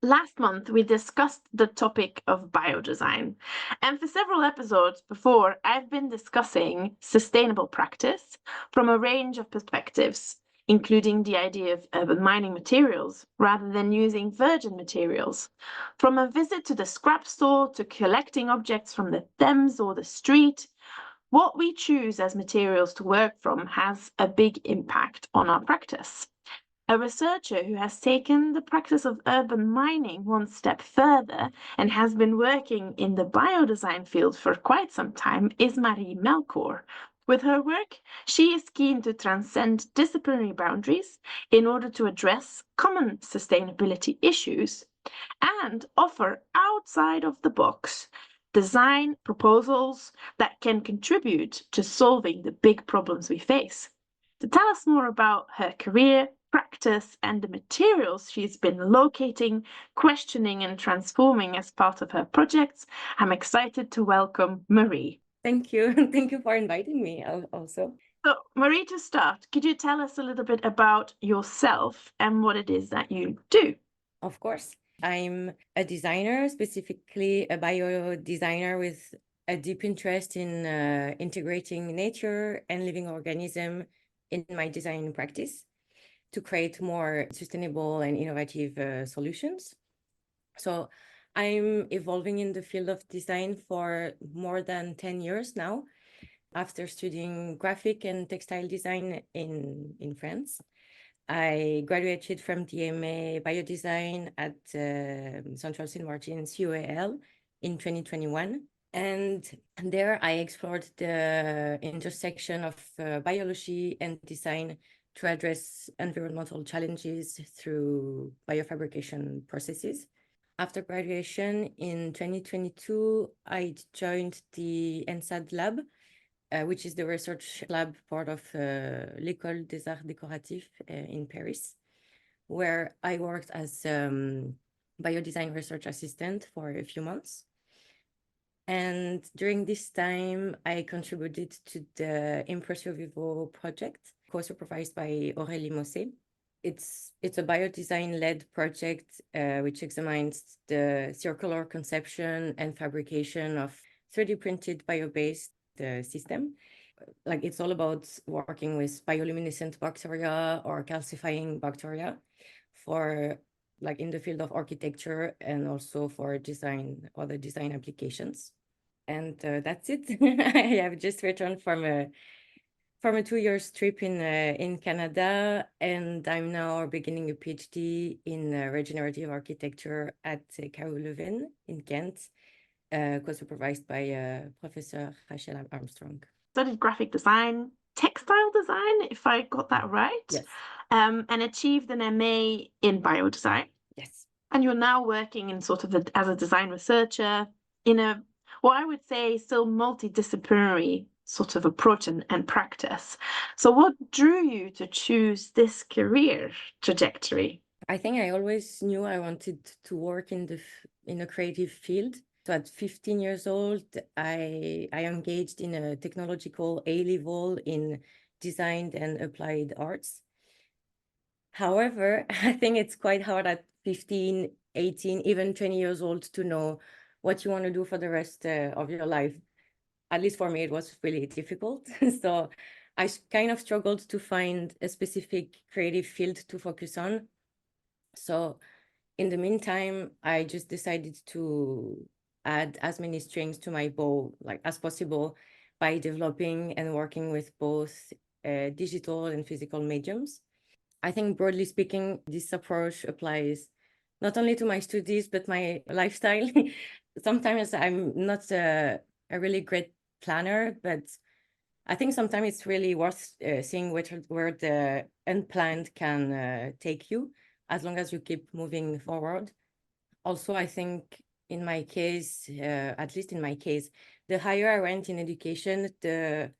Last month, we discussed the topic of biodesign. And for several episodes before, I've been discussing sustainable practice from a range of perspectives, including the idea of urban mining materials rather than using virgin materials. From a visit to the scrap store to collecting objects from the Thames or the street, what we choose as materials to work from has a big impact on our practice. A researcher who has taken the practice of urban mining one step further and has been working in the biodesign field for quite some time is Marie Melcore. With her work, she is keen to transcend disciplinary boundaries in order to address common sustainability issues and offer outside of the box design proposals that can contribute to solving the big problems we face. To tell us more about her career, practice, and the materials she's been locating, questioning, and transforming as part of her projects, I'm excited to welcome Marie. Thank you. Thank you for inviting me also. So, Marie, to start, could you tell us a little bit about yourself and what it is that you do? Of course. I'm a designer, specifically a bio designer with a deep interest in integrating nature and living organism in my design practice to create more sustainable and innovative solutions. So I'm evolving in the field of design for more than 10 years now, after studying graphic and textile design in France. I graduated from DMA Biodesign at Central St. Martin's UAL in 2021. And there I explored the intersection of biology and design to address environmental challenges through biofabrication processes. After graduation in 2022, I joined the ENSAD lab, which is the research lab part of l'École des Arts Décoratifs in Paris, where I worked as biodesign research assistant for a few months. And during this time, I contributed to the Impressio Vivo project, co-supervised by Aurélie Mossé. It's a biodesign-led project which examines the circular conception and fabrication of 3D printed bio-based system. Like, it's all about working with bioluminescent bacteria or calcifying bacteria for like in the field of architecture and also for design, other design applications. And that's it. I have just returned from a 2 year trip in Canada, and I'm now beginning a PhD in regenerative architecture at KU Leuven in Kent, co-supervised by Professor Rachel Armstrong. Studied graphic design, textile design, if I got that right. Yes. And achieved an MA in biodesign. Yes. And you're now working in sort of as a design researcher in a, what I would say, still multidisciplinary sort of approach and practice. So what drew you to choose this career trajectory? I think I always knew I wanted to work in a creative field. So at 15 years old, I engaged in a technological A-level in design and applied arts. However, I think it's quite hard at 15, 18, even 20 years old to know what you want to do for the rest of your life. At least for me, it was really difficult. So I kind of struggled to find a specific creative field to focus on. So in the meantime, I just decided to add as many strings to my bow like as possible by developing and working with both digital and physical mediums. I think broadly speaking, this approach applies not only to my studies, but my lifestyle. Sometimes I'm not a really great planner, but I think sometimes it's really worth seeing where the unplanned can take you, as long as you keep moving forward. Also, I think in my case, at least in my case, the higher I went in education, the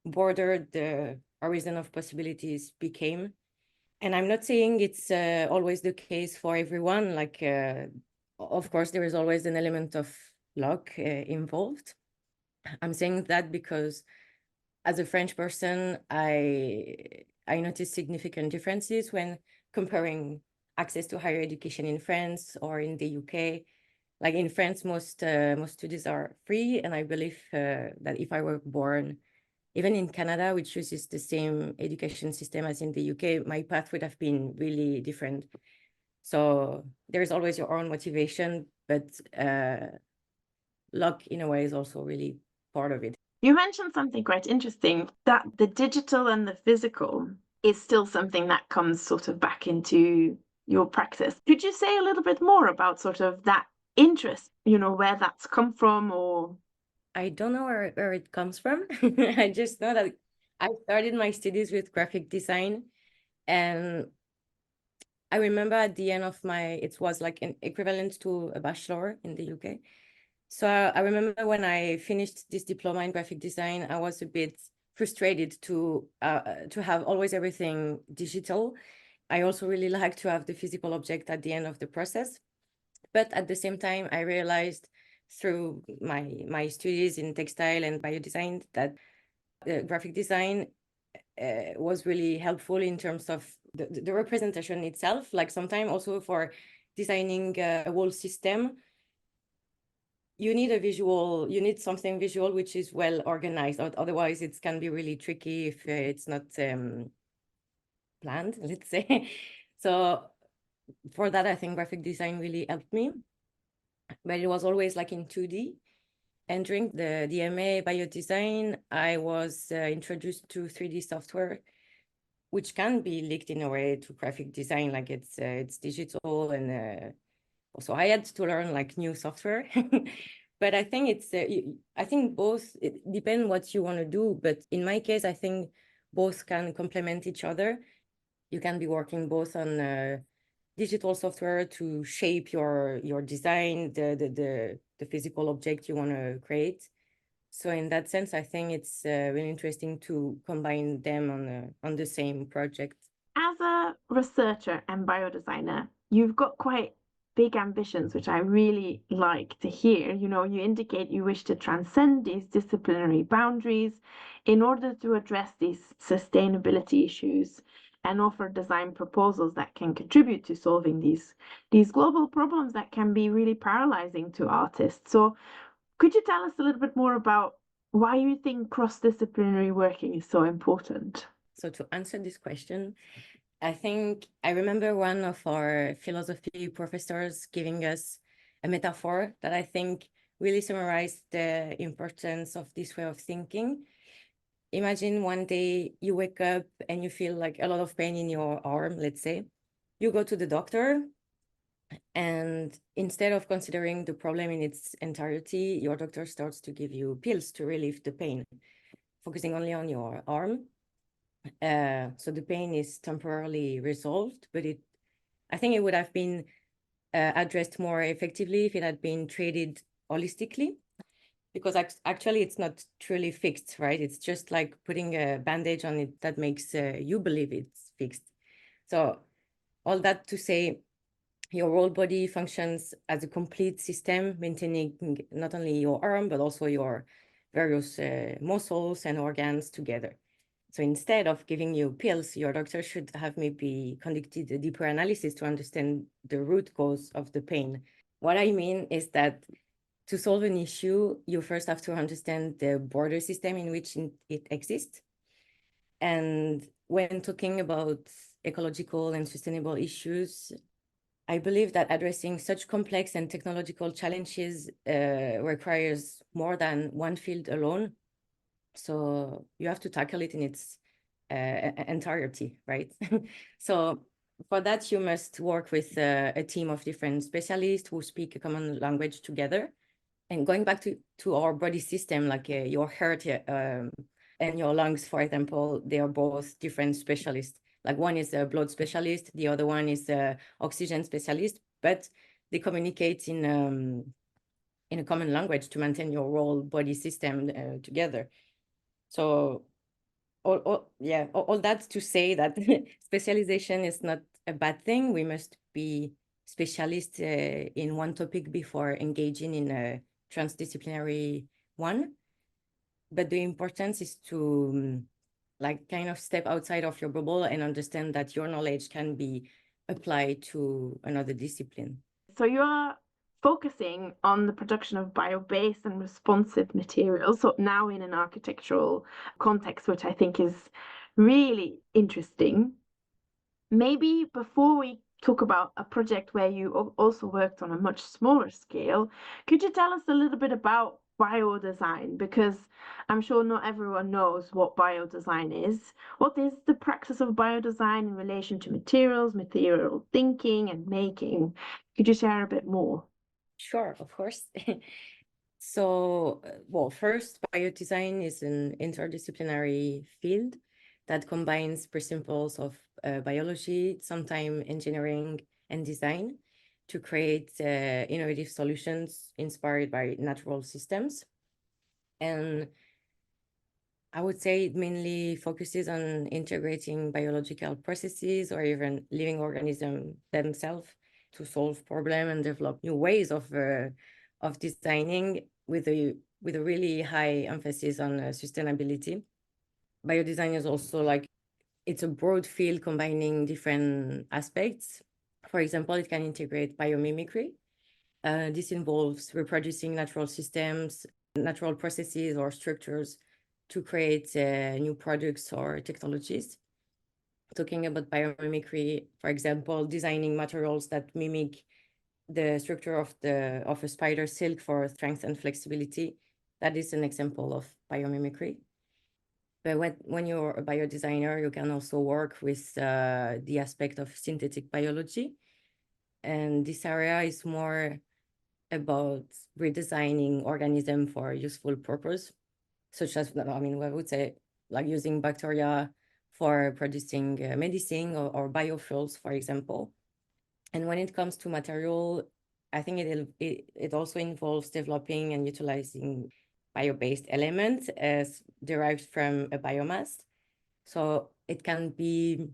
broader the horizon of possibilities became. And I'm not saying it's always the case for everyone. Like, of course, there is always an element of luck involved. I'm saying that because as a French person, I noticed significant differences when comparing access to higher education in France or in the UK. Like in France, most studies are free, and I believe that if I were born even in Canada, which uses the same education system as in the UK, my path would have been really different. So there's always your own motivation, but luck in a way is also really part of it. You mentioned something quite interesting, that the digital and the physical is still something that comes sort of back into your practice. Could you say a little bit more about sort of that interest, where that's come from? Or I don't know where it comes from. I just know that I started my studies with graphic design, and I remember at the end of it was like an equivalent to a bachelor in the UK. So I remember when I finished this diploma in graphic design, I was a bit frustrated to have always everything digital. I also really like to have the physical object at the end of the process. But at the same time, I realized through my studies in textile and biodesign that graphic design was really helpful in terms of the representation itself. Like sometimes also for designing a whole system, you need something visual which is well organized. Otherwise, it can be really tricky if it's not planned, let's say. So for that, I think graphic design really helped me. But it was always like in 2D. And during the DMA biodesign, I was introduced to 3D software, which can be linked in a way to graphic design, like it's digital, and also I had to learn like new software. But I think I think both, it depends what you want to do. But in my case, I think both can complement each other. You can be working both on digital software to shape your design, the physical object you want to create. So in that sense, I think it's really interesting to combine them on the same project. as a researcher and biodesigner, you've got quite big ambitions, which I really like to hear. You indicate you wish to transcend these disciplinary boundaries in order to address these sustainability issues and offer design proposals that can contribute to solving these global problems that can be really paralyzing to artists. So could you tell us a little bit more about why you think cross-disciplinary working is so important? So to answer this question, I think I remember one of our philosophy professors giving us a metaphor that I think really summarized the importance of this way of thinking. Imagine one day you wake up and you feel like a lot of pain in your arm, let's say. You go to the doctor, and instead of considering the problem in its entirety, your doctor starts to give you pills to relieve the pain, focusing only on your arm. So the pain is temporarily resolved, but I think it would have been addressed more effectively if it had been treated holistically, because actually it's not truly fixed, right? It's just like putting a bandage on it that makes you believe it's fixed. So all that to say, your whole body functions as a complete system, maintaining not only your arm, but also your various muscles and organs together. So instead of giving you pills, your doctor should have maybe conducted a deeper analysis to understand the root cause of the pain. What I mean is that to solve an issue, you first have to understand the border system in which it exists. And when talking about ecological and sustainable issues, I believe that addressing such complex and technological challenges requires more than one field alone. So you have to tackle it in its entirety, right? So for that, you must work with a team of different specialists who speak a common language together. And going back to our body system, like your heart and your lungs, for example, they are both different specialists. Like one is a blood specialist, the other one is a oxygen specialist, but they communicate in a common language to maintain your whole body system together. So all that to say that specialization is not a bad thing. We must be specialists in one topic before engaging in a transdisciplinary one. But the importance is to like kind of step outside of your bubble and understand that your knowledge can be apply to another discipline. So you are focusing on the production of bio-based and responsive materials, so now in an architectural context, which I think is really interesting. Maybe before we talk about a project where you also worked on a much smaller scale, could you tell us a little bit about biodesign? Because I'm sure not everyone knows what biodesign is. What is the practice of biodesign in relation to materials, material thinking, and making? Could you share a bit more? Sure, of course. So, well, first, biodesign is an interdisciplinary field that combines principles of biology, sometimes engineering and design to create innovative solutions inspired by natural systems. And I would say it mainly focuses on integrating biological processes or even living organisms themselves to solve problems and develop new ways of designing with a really high emphasis on sustainability. Biodesign is also like it's a broad field combining different aspects. For example, it can integrate biomimicry. This involves reproducing natural systems, natural processes or structures to create new products or technologies. Talking about biomimicry, for example, designing materials that mimic the structure of a spider silk for strength and flexibility. That is an example of biomimicry. But when you're a biodesigner, you can also work with the aspect of synthetic biology. And this area is more about redesigning organism for useful purpose, such as, I mean, I would say like using bacteria for producing medicine or biofuels, for example. And when it comes to material, I think it also involves developing and utilizing bio-based elements as derived from a biomass. So it can be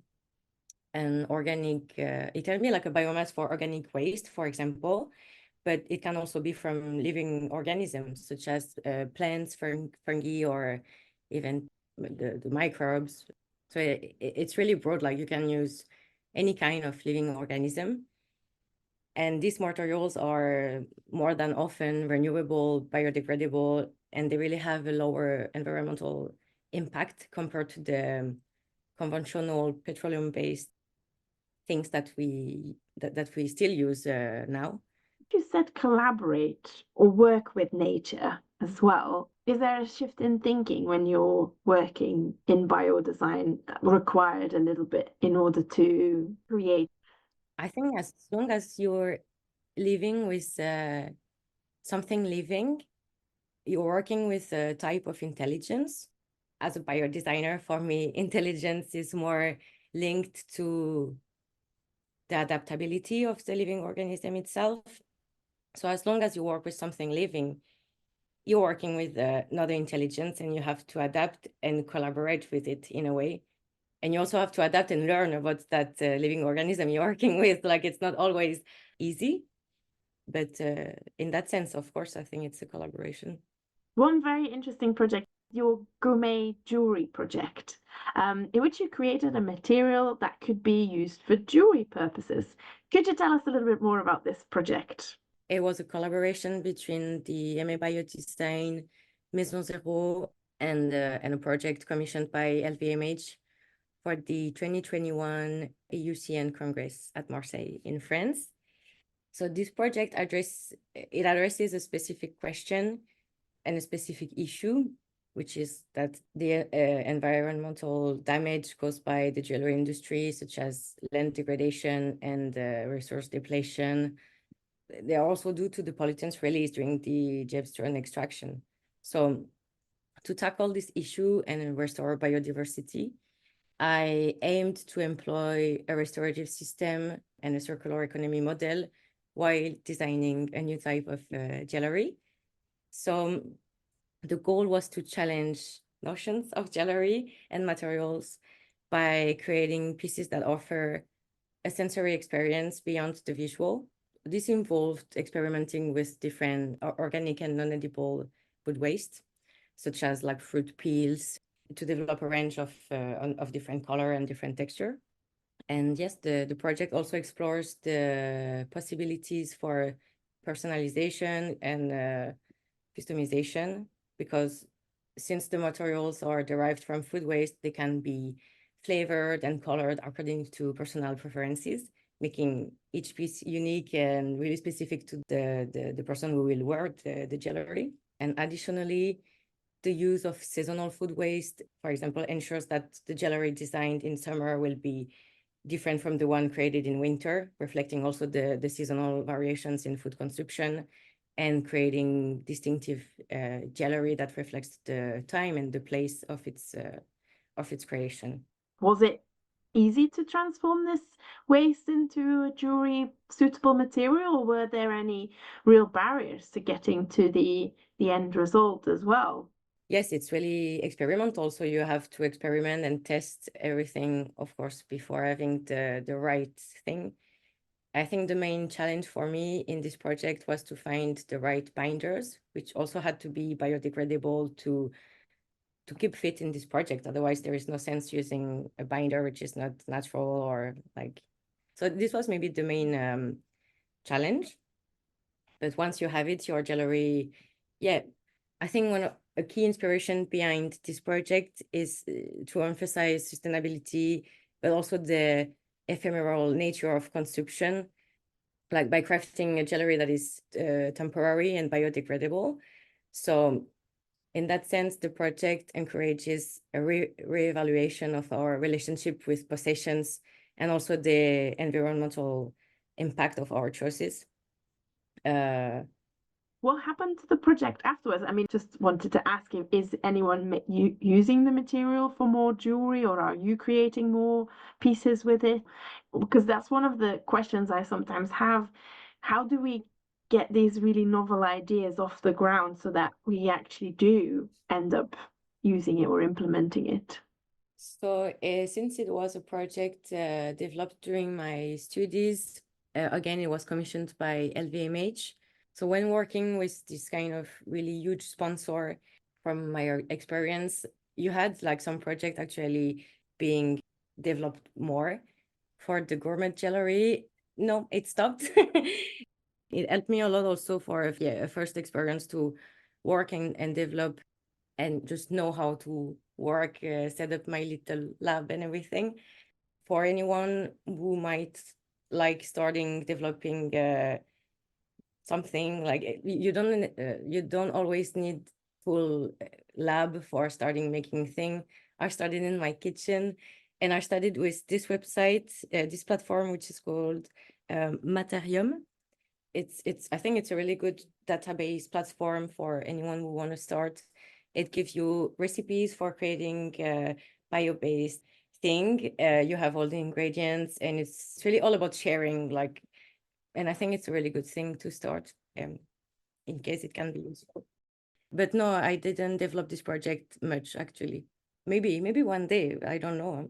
an organic, it can be like a biomass for organic waste, for example, but it can also be from living organisms such as plants, fungi, or even the microbes. So it's really broad, like you can use any kind of living organism. And these materials are more than often renewable, biodegradable, and they really have a lower environmental impact compared to the conventional petroleum-based things that we still use now. You said collaborate or work with nature as well. Is there a shift in thinking when you're working in biodesign required a little bit in order to create? I think as long as you're living with something living, you're working with a type of intelligence. As a biodesigner, for me, intelligence is more linked to the adaptability of the living organism itself. So as long as you work with something living, you're working with another intelligence and you have to adapt and collaborate with it in a way. And you also have to adapt and learn about that living organism you're working with. Like it's not always easy, but in that sense, of course, I think it's a collaboration. One very interesting project, your gourmet jewelry project, in which you created a material that could be used for jewelry purposes. Could you tell us a little bit more about this project? It was a collaboration between the MA Biodesign, Maison Zero, and a project commissioned by LVMH for the 2021 AUCN Congress at Marseille in France. So this project addresses a specific question and a specific issue, which is that the environmental damage caused by the jewelry industry, such as land degradation and resource depletion, they are also due to the pollutants released during the gemstone extraction. So to tackle this issue and restore biodiversity, I aimed to employ a restorative system and a circular economy model while designing a new type of jewelry. So the goal was to challenge notions of jewelry and materials by creating pieces that offer a sensory experience beyond the visual. This involved experimenting with different organic and non-edible food waste, such as like fruit peels, to develop a range of different color and different texture. And yes, the project also explores the possibilities for personalization and customization, because since the materials are derived from food waste, they can be flavored and colored according to personal preferences, making each piece unique and really specific to the person who will wear the jewelry. And additionally, the use of seasonal food waste, for example, ensures that the jewelry designed in summer will be different from the one created in winter, reflecting also the seasonal variations in food consumption and creating distinctive jewelry that reflects the time and the place of its creation. Was it easy to transform this waste into a jewelry suitable material, or were there any real barriers to getting to the end result as well? Yes, it's really experimental. So you have to experiment and test everything, of course, before having the right thing. I think the main challenge for me in this project was to find the right binders, which also had to be biodegradable to keep fit in this project. Otherwise, there is no sense using a binder which is not natural or like. So this was maybe the main challenge. But once you have it, your jewelry, yeah, I think a key inspiration behind this project is to emphasize sustainability, but also the ephemeral nature of consumption, like by crafting a jewelry that is temporary and biodegradable. So in that sense, the project encourages a reevaluation of our relationship with possessions and also the environmental impact of our choices. What happened to the project afterwards? I mean, just wanted to ask you, is anyone using the material for more jewelry, or are you creating more pieces with it? Because that's one of the questions I sometimes have. How do we get these really novel ideas off the ground so that we actually do end up using it or implementing it? So since it was a project developed during my studies, again, it was commissioned by LVMH. So when working with this kind of really huge sponsor, from my experience, you had like some project actually being developed more for the gourmet jewelry. No, it stopped. It helped me a lot also for a first experience to work and develop and just know how to work, set up my little lab and everything. For anyone who might like starting developing something, like you don't always need full lab for starting making thing. I started in my kitchen, and I started with this website, this platform, which is called Materium. I think it's a really good database platform for anyone who want to start. It gives you recipes for creating a bio-based thing. You have all the ingredients, and it's really all about sharing. Like, and I think it's a really good thing to start, in case it can be useful. But no, I didn't develop this project much actually. Maybe one day. I don't know.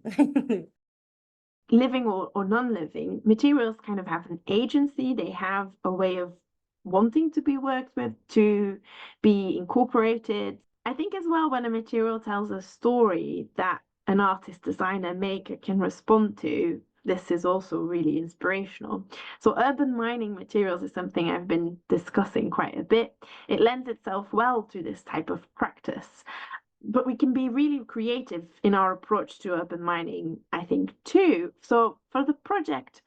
Living or non-living, materials kind of have an agency. They have a way of wanting to be worked with, to be incorporated. I think as well, when a material tells a story that an artist, designer, maker can respond to, this is also really inspirational. So urban mining materials is something I've been discussing quite a bit. It lends itself well to this type of practice. But we can be really creative in our approach to urban mining, I think, too. So for the project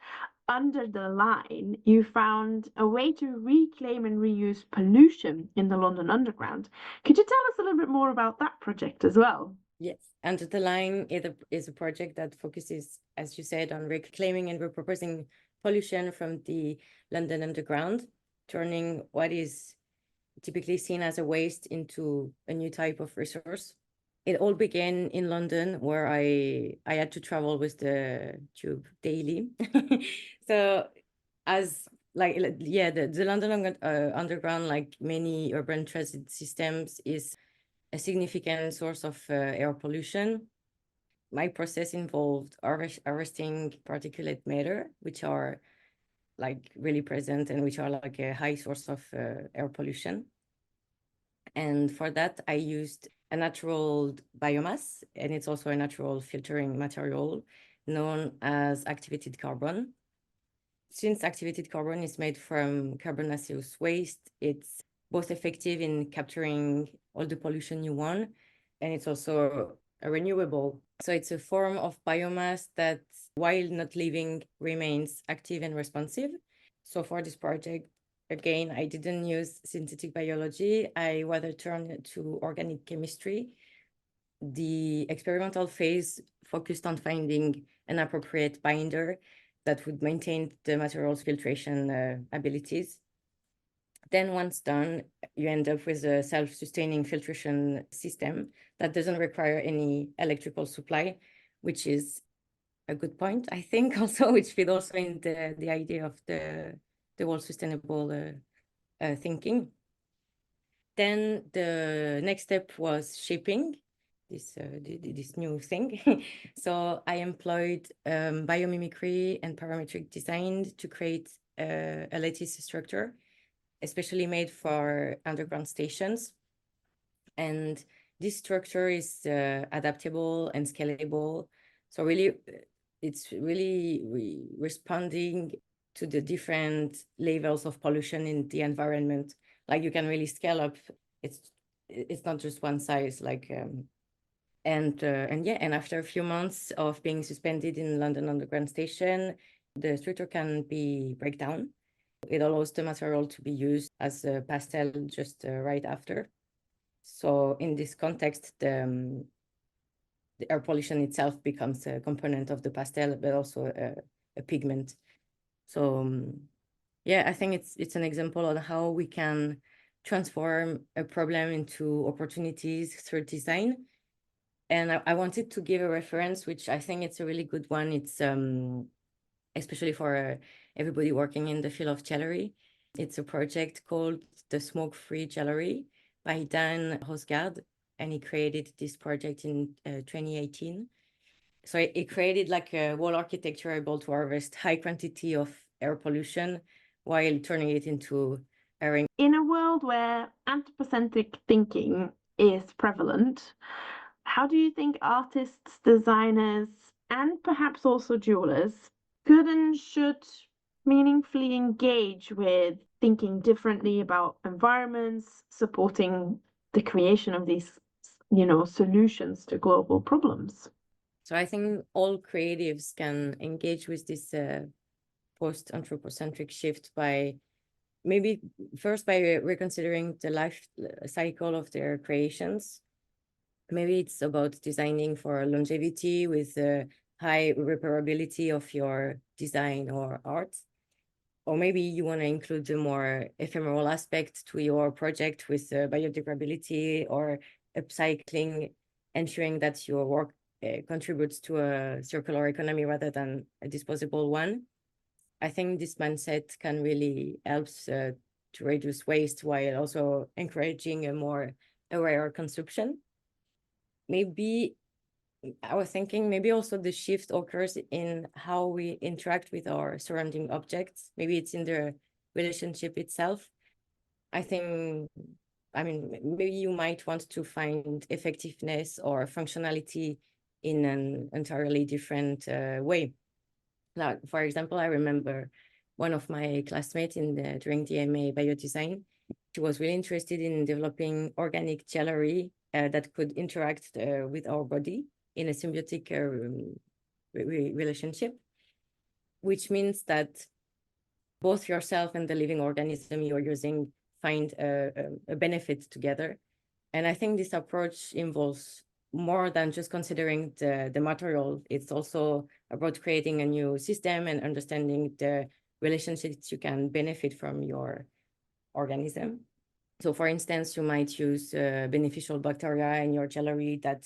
Under the Line, you found a way to reclaim and reuse pollution in the London Underground. Could you tell us a little bit more about that project as well? Yes, Under the Line is a project that focuses, as you said, on reclaiming and repurposing pollution from the London Underground, turning what is typically seen as a waste into a new type of resource. It all began in London, where I had to travel with the tube daily. So as like the London Underground, like many urban transit systems, is a significant source of air pollution. My process involved arresting particulate matter, which are like really present and which are like a high source of air pollution. And for that, I used a natural biomass, and it's also a natural filtering material known as activated carbon. Since activated carbon is made from carbonaceous waste, it's both effective in capturing all the pollution you want, and it's also renewable. So it's a form of biomass that, while not living, remains active and responsive. So for this project, again, I didn't use synthetic biology. I rather turned to organic chemistry. The experimental phase focused on finding an appropriate binder that would maintain the material's filtration abilities. Then once done, you end up with a self-sustaining filtration system that doesn't require any electrical supply, which is a good point, I think, also, which fit also in the idea of the whole sustainable thinking. Then the next step was shaping this new thing. So I employed biomimicry and parametric design to create a lattice structure, especially made for underground stations. And this structure is adaptable and scalable. So really, it's really responding to the different levels of pollution in the environment. Like you can really scale up. It's not just one size. And after a few months of being suspended in London Underground Station, the structure can be break down. It allows the material to be used as a pastel just right after. So in this context, the air pollution itself becomes a component of the pastel, but also a pigment. So yeah, I think it's an example on how we can transform a problem into opportunities through design. And I wanted to give a reference, which I think it's a really good one. It's especially for everybody working in the field of jewelry. It's a project called the Smoke-Free Jewelry by Dan Hosgaard, and he created this project in 2018. So it created like a wall architecture able to harvest high quantity of air pollution while turning it into air. In a world where anthropocentric thinking is prevalent, how do you think artists, designers, and perhaps also jewelers could and should meaningfully engage with thinking differently about environments, supporting the creation of these, solutions to global problems? So I think all creatives can engage with this post-anthropocentric shift by maybe first by reconsidering the life cycle of their creations. Maybe it's about designing for longevity with high repairability of your design or art. Or maybe you want to include a more ephemeral aspect to your project with biodegradability or upcycling, ensuring that your work contributes to a circular economy rather than a disposable one. I think this mindset can really help to reduce waste while also encouraging a more aware consumption. Maybe I was thinking maybe also the shift occurs in how we interact with our surrounding objects. Maybe it's in the relationship itself. I mean, maybe you might want to find effectiveness or functionality in an entirely different way. Like, for example, I remember one of my classmates during the MA Biodesign. She was really interested in developing organic jewelry that could interact with our body in a symbiotic relationship, which means that both yourself and the living organism you're using find a benefit together. And I think this approach involves more than just considering the material. It's also about creating a new system and understanding the relationships you can benefit from your organism. So for instance, you might use beneficial bacteria in your jewelry that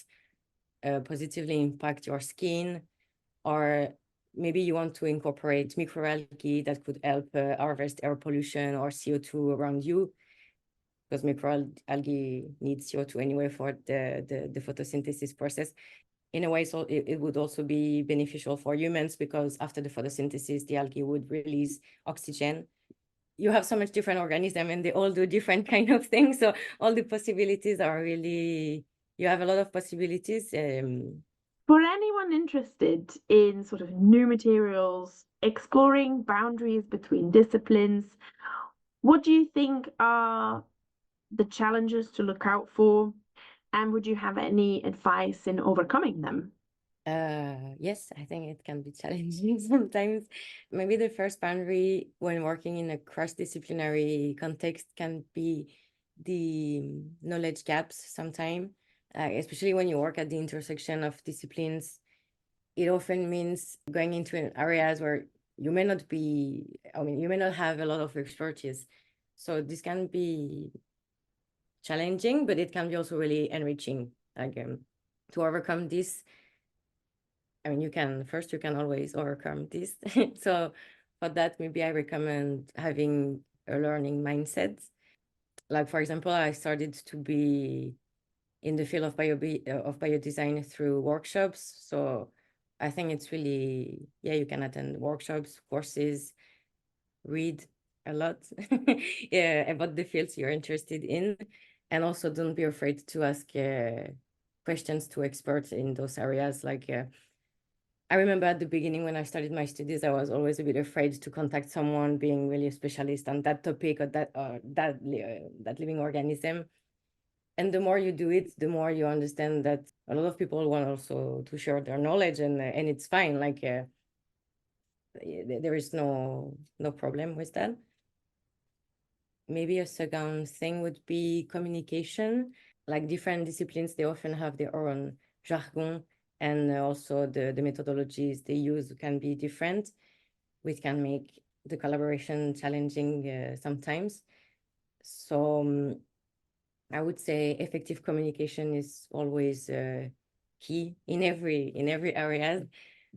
positively impact your skin, or maybe you want to incorporate microalgae that could help harvest air pollution or CO2 around you, because microalgae needs CO2 anyway for the photosynthesis process. In a way, so it would also be beneficial for humans, because after the photosynthesis, the algae would release oxygen. You have so much different organisms and they all do different kind of things. So all the possibilities are really, you have a lot of possibilities. For anyone someone interested in sort of new materials, exploring boundaries between disciplines, what do you think are the challenges to look out for? And would you have any advice in overcoming them? Yes, I think it can be challenging sometimes. Maybe the first boundary when working in a cross-disciplinary context can be the knowledge gaps sometimes, especially when you work at the intersection of disciplines. It often means going into areas where you may not be, I mean, you may not have a lot of expertise. So this can be challenging, but it can be also really enriching. Like to overcome this, I mean, you can always overcome this. So for that, maybe I recommend having a learning mindset. Like, for example, I started to be in the field of biodesign through workshops. So I think it's really, yeah, you can attend workshops, courses, read a lot yeah, about the fields you're interested in. And also don't be afraid to ask questions to experts in those areas. Like, I remember at the beginning when I started my studies, I was always a bit afraid to contact someone being really a specialist on that topic or that living organism. And the more you do it, the more you understand that a lot of people want also to share their knowledge, and it's fine. Like there is no problem with that. Maybe a second thing would be communication. Like different disciplines, they often have their own jargon, and also the methodologies they use can be different, which can make the collaboration challenging sometimes. So I would say effective communication is always key in every area.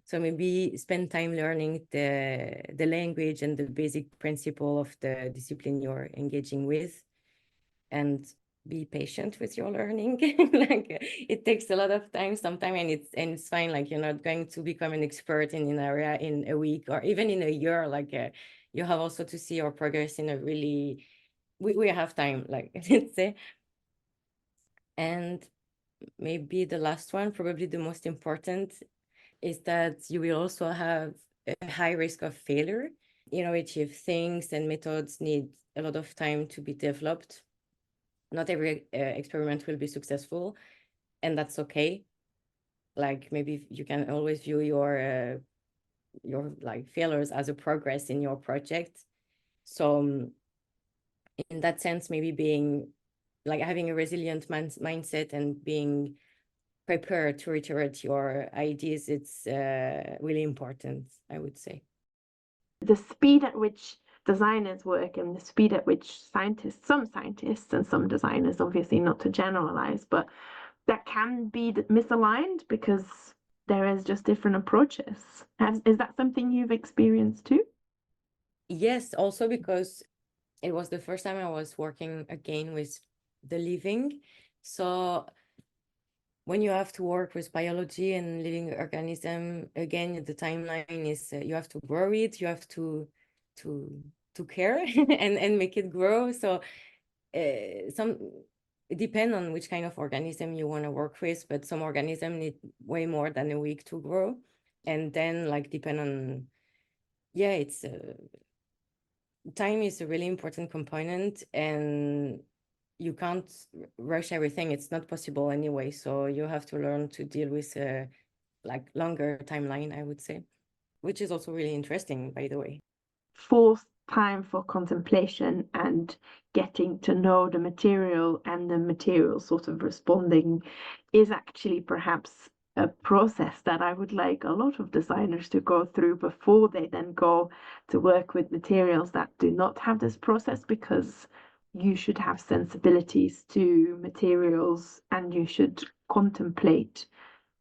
So maybe spend time learning the language and the basic principle of the discipline you're engaging with, and be patient with your learning. Like it takes a lot of time sometimes, and it's fine. Like you're not going to become an expert in an area in a week or even in a year. Like you have also to see your progress in a really we have time, like let's say. And maybe the last one, probably the most important, is that you will also have a high risk of failure. Innovative things and methods need a lot of time to be developed. Not every experiment will be successful, and that's okay. Like maybe you can always view your like failures as a progress in your project. So in that sense, maybe being like having a resilient mindset and being prepared to reiterate your ideas, it's really important, I would say. The speed at which designers work and the speed at which some scientists and some designers, obviously not to generalize, but that can be misaligned because there is just different approaches. Is that something you've experienced too? Yes, also because it was the first time I was working again with the living. So when you have to work with biology and living organism again, the timeline is you have to grow it, you have to care and make it grow. So some it depends on which kind of organism you want to work with, but some organism need way more than a week to grow, and then like depend on it's time is a really important component, and you can't rush everything. It's not possible anyway. So you have to learn to deal with a like longer timeline, I would say, which is also really interesting, by the way. Forced time for contemplation and getting to know the material and the material sort of responding is actually perhaps a process that I would like a lot of designers to go through before they then go to work with materials that do not have this process, because you should have sensibilities to materials and you should contemplate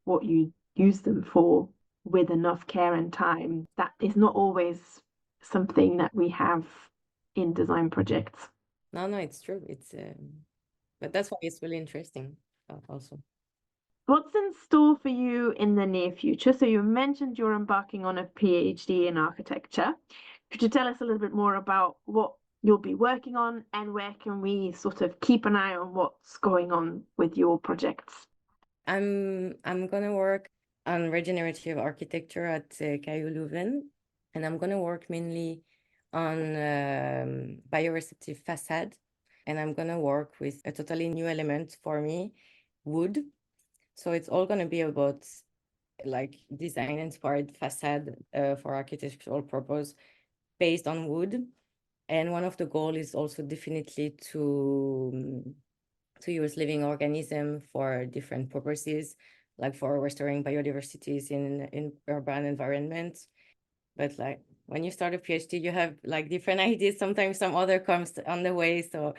what you use them for with enough care and time. That is not always something that we have in design projects. No, it's true. It's but that's why it's really interesting also. What's in store for you in the near future? So you mentioned you're embarking on a PhD in architecture. Could you tell us a little bit more about what you'll be working on and where can we sort of keep an eye on what's going on with your projects? I'm gonna work on regenerative architecture at KU Leuven, and I'm going to work mainly on bioreceptive facade, and I'm going to work with a totally new element for me, wood. So it's all going to be about like design inspired facade for architectural purpose based on wood. And one of the goals is also definitely to use living organism for different purposes, like for restoring biodiversities in urban environments. But like when you start a PhD, you have like different ideas. Sometimes some other comes on the way. So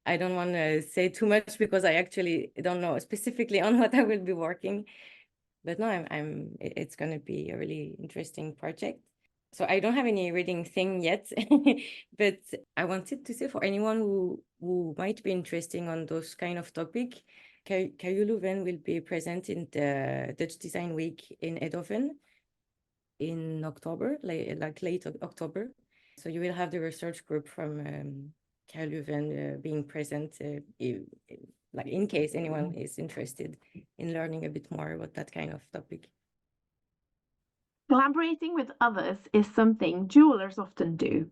I don't want to say too much because I actually don't know specifically on what I will be working. But no, it's going to be a really interesting project. So I don't have any reading thing yet, but I wanted to say for anyone who might be interested on those kind of topic, KU Leuven will be present in the Dutch Design Week in Eindhoven in October, like late October. So you will have the research group from KU Leuven being present, like in case anyone is interested in learning a bit more about that kind of topic. Collaborating with others is something jewelers often do.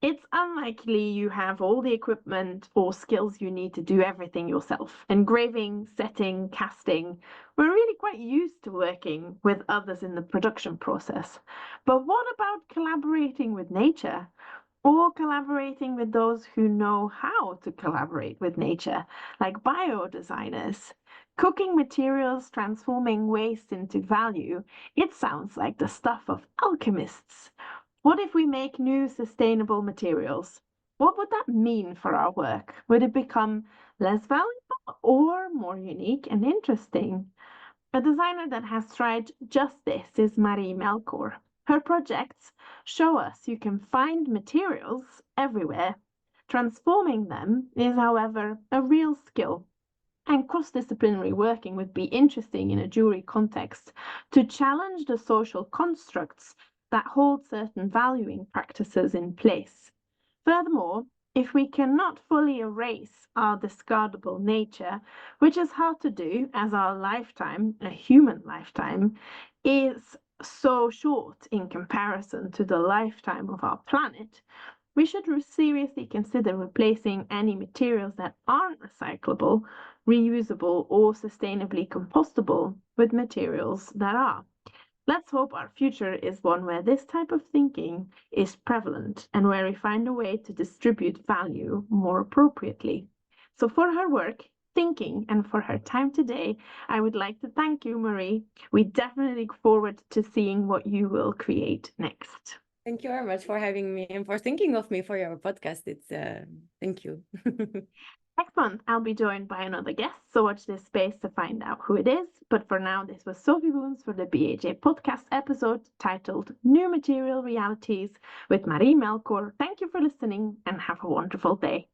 It's unlikely you have all the equipment or skills you need to do everything yourself. Engraving, setting, casting, we're really quite used to working with others in the production process. But what about collaborating with nature? Or collaborating with those who know how to collaborate with nature, like bio-designers? Cooking materials, transforming waste into value, it sounds like the stuff of alchemists. What if we make new sustainable materials? What would that mean for our work? Would it become less valuable or more unique and interesting? A designer that has tried just this is Marie Melcore. Her projects show us you can find materials everywhere. Transforming them is, however, a real skill, and cross-disciplinary working would be interesting in a jewelry context to challenge the social constructs that hold certain valuing practices in place. Furthermore, if we cannot fully erase our discardable nature, which is hard to do as our lifetime, a human lifetime, is so short in comparison to the lifetime of our planet, we should seriously consider replacing any materials that aren't recyclable, reusable, or sustainably compostable with materials that are. Let's hope our future is one where this type of thinking is prevalent and where we find a way to distribute value more appropriately. So, for her work, thinking, and for her time today, I would like to thank you, Marie. We definitely look forward to seeing what you will create next. Thank you very much for having me and for thinking of me for your podcast. It's thank you. Next month, I'll be joined by another guest, so watch this space to find out who it is. But for now, this was Sophie Woons for the BHA podcast episode titled New Material Realities with Marie Melcore. Thank you for listening and have a wonderful day.